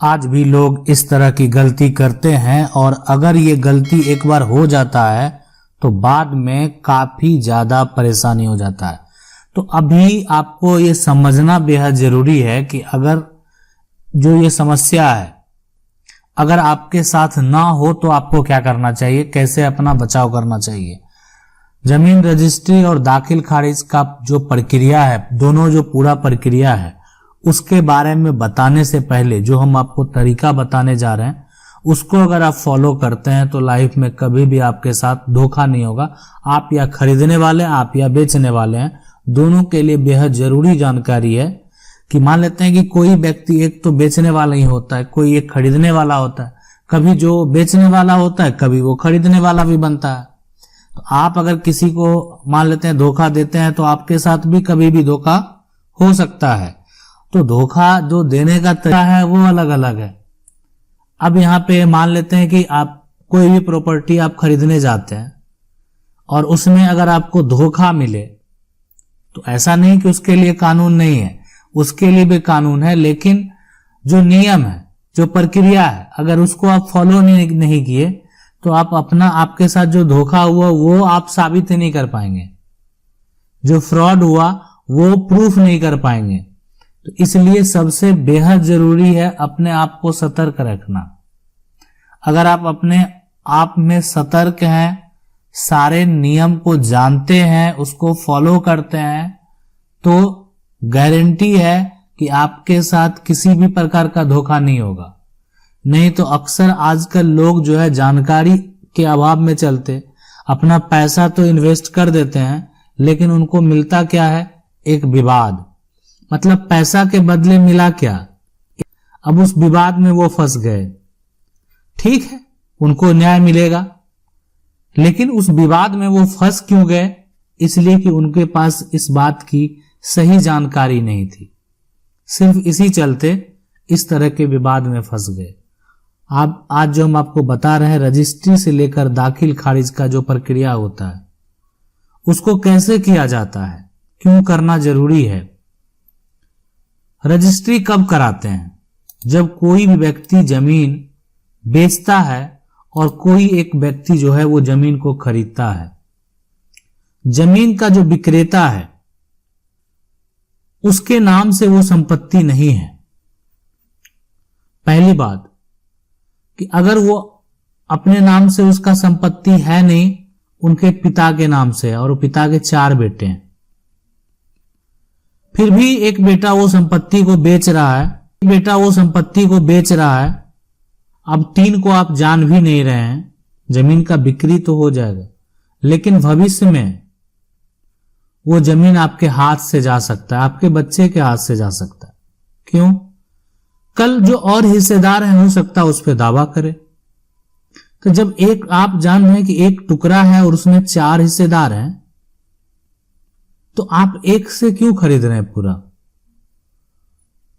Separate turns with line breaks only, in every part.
आज भी लोग इस तरह की गलती करते हैं और अगर ये गलती एक बार हो जाता है तो बाद में काफी ज्यादा परेशानी हो जाता है। तो अभी आपको ये समझना बेहद जरूरी है कि अगर जो ये समस्या है अगर आपके साथ ना हो तो आपको क्या करना चाहिए, कैसे अपना बचाव करना चाहिए। जमीन रजिस्ट्री और दाखिल खारिज का जो प्रक्रिया है, दोनों जो पूरा प्रक्रिया है उसके बारे में बताने से पहले जो हम आपको तरीका बताने जा रहे हैं उसको अगर आप फॉलो करते हैं तो लाइफ में कभी भी आपके साथ धोखा नहीं होगा। आप या खरीदने वाले आप या बेचने वाले हैं, दोनों के लिए बेहद जरूरी जानकारी है कि मान लेते हैं कि कोई व्यक्ति एक तो बेचने वाला ही होता है, कोई एक खरीदने वाला होता है। कभी जो बेचने वाला होता है कभी वो खरीदने वाला भी बनता है। तो आप अगर किसी को मान लेते हैं धोखा देते हैं तो आपके साथ भी कभी भी धोखा हो सकता है। तो धोखा जो देने का तरीका है वो अलग अलग है। अब यहाँ पे मान लेते हैं कि आप कोई भी प्रॉपर्टी आप खरीदने जाते हैं और उसमें अगर आपको धोखा मिले तो ऐसा नहीं कि उसके लिए कानून नहीं है, उसके लिए भी कानून है, लेकिन जो नियम है, जो प्रक्रिया है, अगर उसको आप फॉलो नहीं किए तो आप अपना आपके साथ जो धोखा हुआ वो आप साबित नहीं कर पाएंगे, जो फ्रॉड हुआ वो प्रूफ नहीं कर पाएंगे। तो इसलिए सबसे बेहद जरूरी है अपने आप को सतर्क रखना। अगर आप अपने आप में सतर्क हैं, सारे नियम को जानते हैं, उसको फॉलो करते हैं, तो गारंटी है कि आपके साथ किसी भी प्रकार का धोखा नहीं होगा। नहीं तो अक्सर आजकल लोग जो है जानकारी के अभाव में चलते अपना पैसा तो इन्वेस्ट कर देते हैं, लेकिन उनको मिलता क्या है, एक विवाद। मतलब पैसा के बदले मिला क्या, अब उस विवाद में वो फंस गए। ठीक है, उनको न्याय मिलेगा, लेकिन उस विवाद में वो फंस क्यों गए, इसलिए कि उनके पास इस बात की सही जानकारी नहीं थी। सिर्फ इसी चलते इस तरह के विवाद में फंस गए। आप आज जो हम आपको बता रहे हैं रजिस्ट्री से लेकर दाखिल खारिज का जो प्रक्रिया होता है उसको कैसे किया जाता है, क्यों करना जरूरी है। रजिस्ट्री कब कराते हैं, जब कोई भी व्यक्ति जमीन बेचता है और कोई एक व्यक्ति जो है वो जमीन को खरीदता है। जमीन का जो विक्रेता है उसके नाम से वो संपत्ति नहीं है। पहली बात कि अगर वो अपने नाम से उसका संपत्ति है नहीं, उनके पिता के नाम से है और वो पिता के 4 बेटे हैं, फिर भी एक बेटा वो संपत्ति को बेच रहा है, अब 3 को आप जान भी नहीं रहे हैं, जमीन का बिक्री तो हो जाएगा, लेकिन भविष्य में वो जमीन आपके हाथ से जा सकता है, आपके बच्चे के हाथ से जा सकता है। क्यों? कल जो और हिस्सेदार हैं हो सकता है उस पर दावा करे। तो जब एक आप जान रहे हैं कि एक टुकड़ा है और उसमें 4 हिस्सेदार हैं, तो आप एक से क्यों खरीद रहे हैं पूरा।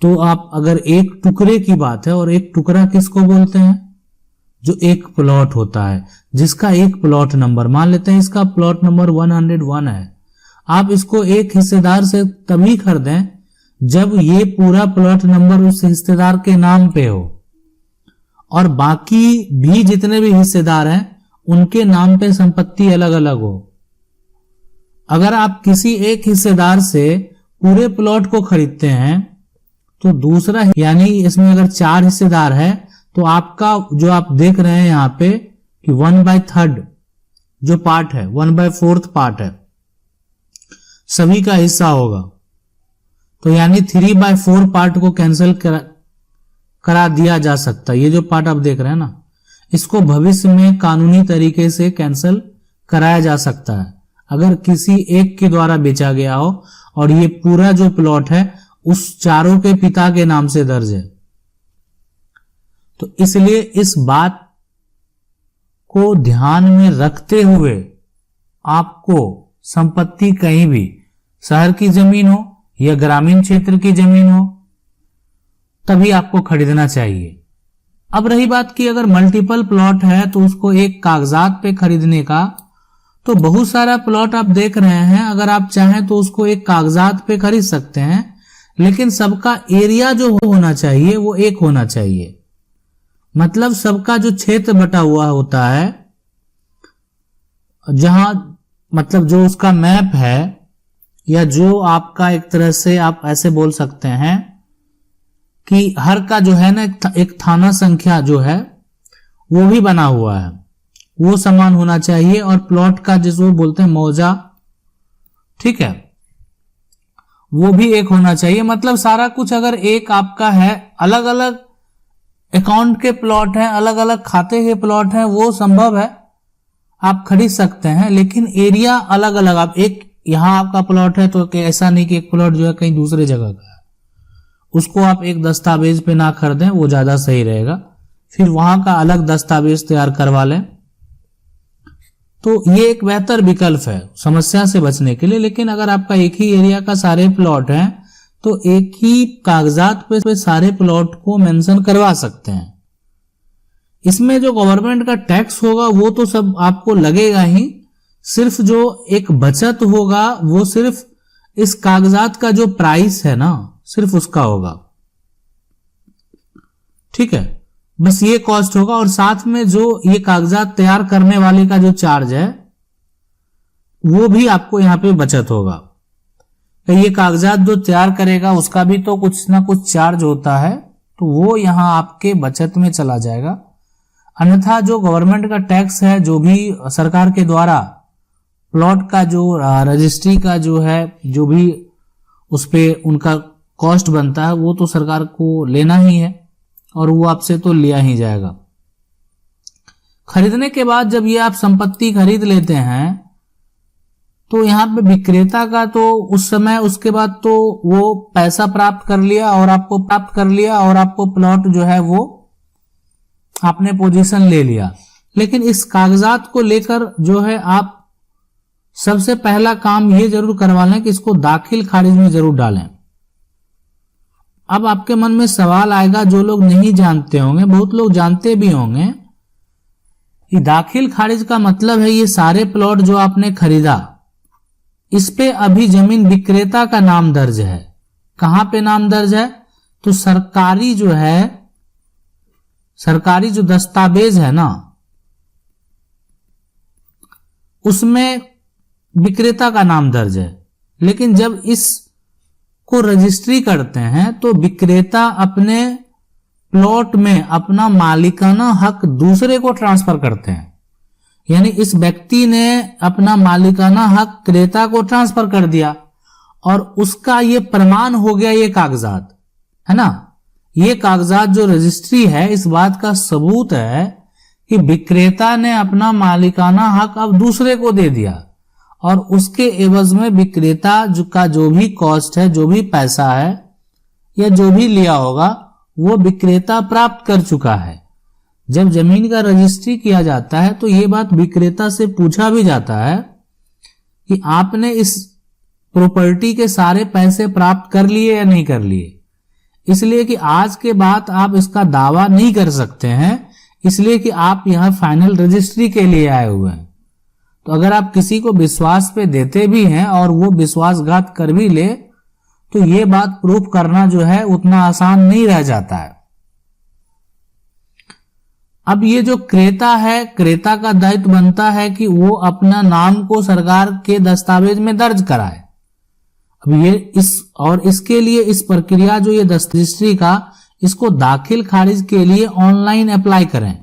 तो आप अगर एक टुकड़े की बात है, और एक टुकड़ा किसको बोलते हैं, जो एक प्लॉट होता है, जिसका एक प्लॉट नंबर, मान लेते हैं इसका प्लॉट नंबर 101 है। आप इसको एक हिस्सेदार से तभी खरीदें जब ये पूरा प्लॉट नंबर उस हिस्सेदार के नाम पे हो और बाकी भी जितने भी हिस्सेदार हैं उनके नाम पे संपत्ति अलग अलग हो। अगर आप किसी एक हिस्सेदार से पूरे प्लॉट को खरीदते हैं तो दूसरा, यानी इसमें अगर 4 हिस्सेदार है तो आपका जो आप देख रहे हैं यहाँ पे कि 1/3 जो पार्ट है, 1/4 पार्ट है, सभी का हिस्सा होगा। तो यानी 3/4 पार्ट को कैंसिल करा दिया जा सकता है। ये जो पार्ट आप देख रहे हैं ना, इसको भविष्य में कानूनी तरीके से कैंसिल कराया जा सकता है अगर किसी एक के द्वारा बेचा गया हो और ये पूरा जो प्लॉट है उस 4 के पिता के नाम से दर्ज है। तो इसलिए इस बात को ध्यान में रखते हुए आपको संपत्ति कहीं भी, शहर की जमीन हो या ग्रामीण क्षेत्र की जमीन हो, तभी आपको खरीदना चाहिए। अब रही बात कि अगर मल्टीपल प्लॉट है तो उसको एक कागजात पे खरीदने का, तो बहुत सारा प्लॉट आप देख रहे हैं, अगर आप चाहें तो उसको एक कागजात पे खरीद सकते हैं, लेकिन सबका एरिया जो होना चाहिए वो एक होना चाहिए। मतलब सबका जो क्षेत्र बटा हुआ होता है, जहां मतलब जो उसका मैप है, या जो आपका एक तरह से आप ऐसे बोल सकते हैं कि हर का जो है ना एक थाना संख्या जो है वो भी बना हुआ है, वो समान होना चाहिए। और प्लॉट का जिसको बोलते हैं मौजा, ठीक है, वो भी एक होना चाहिए। मतलब सारा कुछ अगर एक आपका है, अलग अलग अकाउंट के प्लॉट हैं, अलग अलग खाते के प्लॉट हैं, वो संभव है, आप खरीद सकते हैं, लेकिन एरिया अलग अलग। आप एक यहां आपका प्लॉट है तो ऐसा नहीं कि एक प्लॉट जो है कहीं दूसरे जगह का है, उसको आप एक दस्तावेज पे ना खरीदें, वो ज्यादा सही रहेगा। फिर वहां का अलग दस्तावेज तैयार करवा लें, तो ये एक बेहतर विकल्प है समस्या से बचने के लिए। लेकिन अगर आपका एक ही एरिया का सारे प्लॉट हैं तो एक ही कागजात पे सारे प्लॉट को मेंशन करवा सकते हैं। इसमें जो गवर्नमेंट का टैक्स होगा वो तो सब आपको लगेगा ही, सिर्फ जो एक बचत होगा वो सिर्फ इस कागजात का जो प्राइस है ना, सिर्फ उसका होगा, ठीक है, बस ये कॉस्ट होगा। और साथ में जो ये कागजात तैयार करने वाले का जो चार्ज है वो भी आपको यहां पे बचत होगा। तो ये कागजात जो तैयार करेगा उसका भी तो कुछ ना कुछ चार्ज होता है, तो वो यहां आपके बचत में चला जाएगा। अन्यथा जो गवर्नमेंट का टैक्स है, जो भी सरकार के द्वारा प्लॉट का जो रजिस्ट्री का जो है, जो भी उस पे उनका कॉस्ट बनता है, वो तो सरकार को लेना ही है और वो आपसे तो लिया ही जाएगा। खरीदने के बाद जब ये आप संपत्ति खरीद लेते हैं तो यहां पे विक्रेता का तो उस समय उसके बाद तो वो पैसा प्राप्त कर लिया और आपको प्लॉट जो है वो आपने पोजीशन ले लिया। लेकिन इस कागजात को लेकर जो है आप सबसे पहला काम ये जरूर करवा लें कि इसको दाखिल खारिज में जरूर डालें। अब आपके मन में सवाल आएगा, जो लोग नहीं जानते होंगे, बहुत लोग जानते भी होंगे, कि दाखिल खारिज का मतलब है ये सारे प्लॉट जो आपने खरीदा इस पे अभी जमीन विक्रेता का नाम दर्ज है। कहां पे नाम दर्ज है? तो सरकारी जो दस्तावेज है ना, उसमें विक्रेता का नाम दर्ज है। लेकिन जब इस को रजिस्ट्री करते हैं तो विक्रेता अपने प्लॉट में अपना मालिकाना हक दूसरे को ट्रांसफर करते हैं। यानी इस व्यक्ति ने अपना मालिकाना हक क्रेता को ट्रांसफर कर दिया और उसका ये प्रमाण हो गया, ये कागजात है ना, ये कागजात जो रजिस्ट्री है इस बात का सबूत है कि विक्रेता ने अपना मालिकाना हक अब दूसरे को दे दिया और उसके एवज में विक्रेता का जो भी कॉस्ट है, जो भी पैसा है या जो भी लिया होगा वो विक्रेता प्राप्त कर चुका है। जब जमीन का रजिस्ट्री किया जाता है तो ये बात विक्रेता से पूछा भी जाता है कि आपने इस प्रॉपर्टी के सारे पैसे प्राप्त कर लिए या नहीं कर लिए, इसलिए कि आज के बाद आप इसका दावा नहीं कर सकते हैं, इसलिए कि आप यहां फाइनल रजिस्ट्री के लिए आए हुए हैं। तो अगर आप किसी को विश्वास पे देते भी हैं और वो विश्वासघात कर भी ले तो ये बात प्रूफ करना जो है उतना आसान नहीं रह जाता है। अब ये जो क्रेता है, क्रेता का दायित्व बनता है कि वो अपना नाम को सरकार के दस्तावेज में दर्ज कराए। अब ये इसके लिए इस प्रक्रिया जो ये रजिस्ट्री का, इसको दाखिल खारिज के लिए ऑनलाइन अप्लाई करें।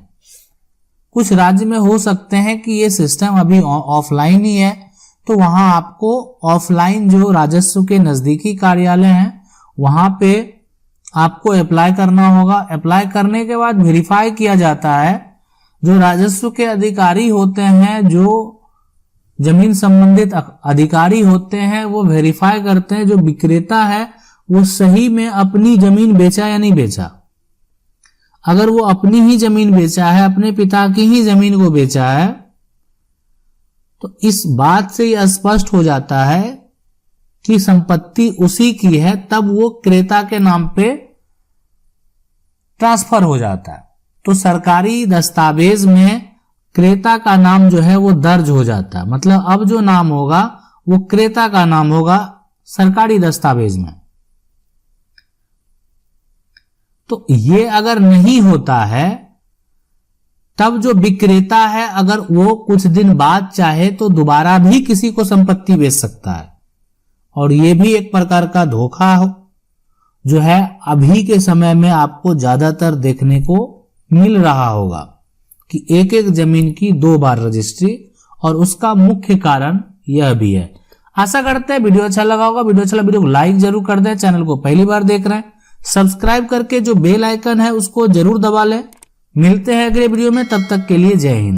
कुछ राज्य में हो सकते हैं कि ये सिस्टम अभी ऑफलाइन ही है, तो वहां आपको ऑफलाइन जो राजस्व के नजदीकी कार्यालय हैं वहां पे आपको अप्लाई करना होगा। अप्लाई करने के बाद वेरीफाई किया जाता है, जो राजस्व के अधिकारी होते हैं, जो जमीन संबंधित अधिकारी होते हैं, वो वेरीफाई करते हैं जो विक्रेता है वो सही में अपनी जमीन बेचा या नहीं बेचा। अगर वो अपनी ही जमीन बेचा है, अपने पिता की ही जमीन को बेचा है, तो इस बात से यह स्पष्ट हो जाता है कि संपत्ति उसी की है, तब वो क्रेता के नाम पे ट्रांसफर हो जाता है। तो सरकारी दस्तावेज में क्रेता का नाम जो है वो दर्ज हो जाता है। मतलब अब जो नाम होगा वो क्रेता का नाम होगा सरकारी दस्तावेज में। तो ये अगर नहीं होता है तब जो विक्रेता है अगर वो कुछ दिन बाद चाहे तो दोबारा भी किसी को संपत्ति बेच सकता है, और ये भी एक प्रकार का धोखा हो जो है अभी के समय में आपको ज्यादातर देखने को मिल रहा होगा कि एक एक जमीन की 2 बार रजिस्ट्री, और उसका मुख्य कारण यह भी है। आशा करते हैं वीडियो अच्छा लगा होगा। वीडियो अच्छा लगा वीडियो को लाइक जरूर कर दें। चैनल को पहली बार देख रहे हैं सब्सक्राइब करके जो बेल आइकन है उसको जरूर दबा लें। मिलते हैं अगले वीडियो में, तब तक के लिए जय हिंद।